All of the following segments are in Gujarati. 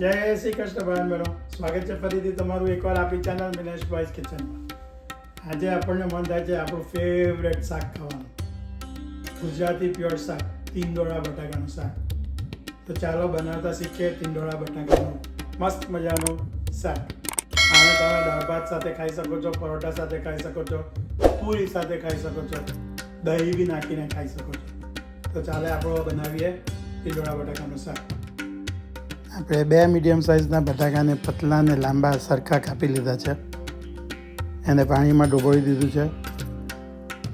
જય શ્રી કૃષ્ણ ભાઈ બહેનો, સ્વાગત છે ફરીથી તમારું એકવાર આપણી ચેનલ મિનેશભાઈઝ કિચનમાં। આજે આપણને મન થાય છે આપણું ફેવરેટ શાક ખાવાનું, ગુજરાતી પ્યોર શાક, તીંદોડા બટાકાનું શાક। તો ચાલો બનાવતા શીખીએ તીંદોડા બટાકાનું મસ્ત મજાનું શાક। આને તમે દાળ ભાત સાથે ખાઈ શકો છો, પરોઠા સાથે ખાઈ શકો છો, પૂરી સાથે ખાઈ શકો છો, દહીં બી નાખીને ખાઈ શકો છો। તો ચાલે આપણો બનાવીએ તીંદોડા બટાકાનું શાક। આપણે 2 મીડિયમ સાઇઝના બટાકાને પતલા અને લાંબા સરખા કાપી લીધા છે, એને પાણીમાં ડૂબોળી દીધું છે।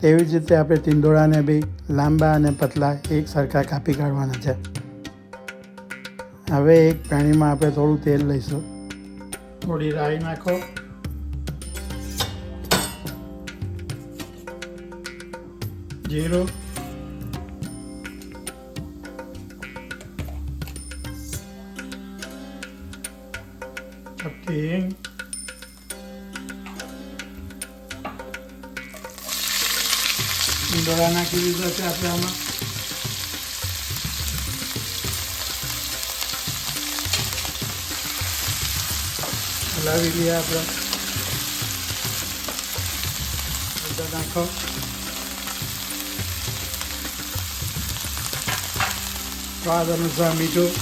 તેવી જ રીતે આપણે તીંદોડાને બી લાંબા અને પતલા એક સરખા કાપી કાઢવાના છે। હવે એક પાણીમાં આપણે થોડું તેલ લઈશું, થોડી રાઈ નાખો, જીરું, ચપટી હિંગ, તીંદોડા નાખી દીધા છે આપણે આમાં। હલાવી લઈએ આપણે, બધા નાખો, સ્વાદ અનુસાર મીઠું,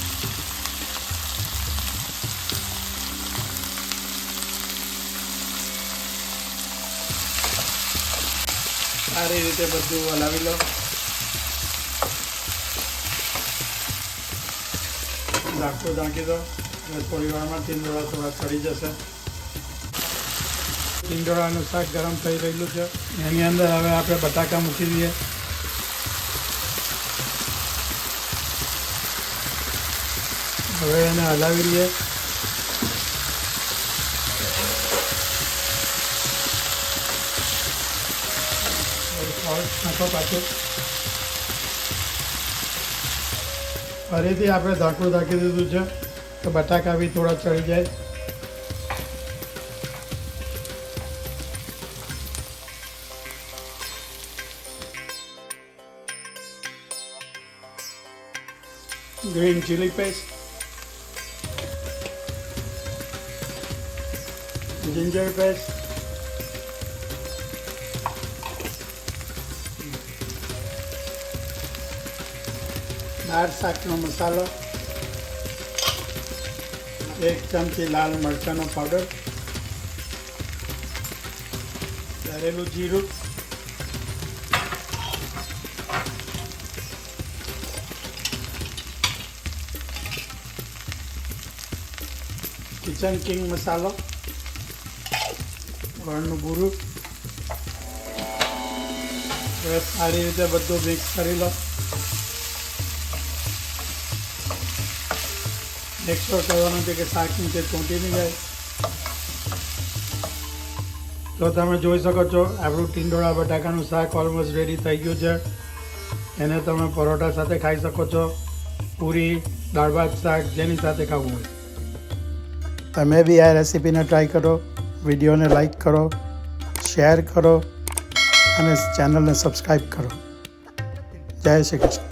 સારી રીતે બધું હલાવી લો। ઢાંકણું ઢાંકી દો અને થોડી વારમાં તીંદોડા થોડા ચડી જશે। તીંદોડાનું શાક ગરમ થઈ રહેલું છે, એની અંદર હવે આપણે બટાકા મૂકી દઈએ। હવે એને હલાવી લઈએ। નાખો પાછું, ફરીથી આપણે ઢાંકણું ઢાંકી દીધું છે તો બટાકા બી થોડા ચડી જાય। Green chilli paste, ginger paste, દાળ શાકનો મસાલો, 1 ચમચી લાલ મરચાંનો પાવડર, દળેલું જીરું, કિચન કિંગ મસાલો, ગોળનું બૂરું। હવે સારી રીતે બધું મિક્સ કરી લો। મેક શ્યોર કરવાનું છે કે શાક નીચે ચોંટી નહીં જાય। તો તમે જોઈ શકો છો આપણું તીંદોડા બટાકાનું શાક ઓલમોસ્ટ રેડી થઈ ગયું છે। એને તમે પરોઠા સાથે ખાઈ શકો છો, પૂરી, દાળ ભાત, શાક, જેની સાથે ખાવું હોય। તમે બી આ રેસીપીને ટ્રાય કરો, વિડીયોને લાઈક કરો, શેર કરો અને ચેનલને સબસ્ક્રાઈબ કરો। જય શ્રી કૃષ્ણ।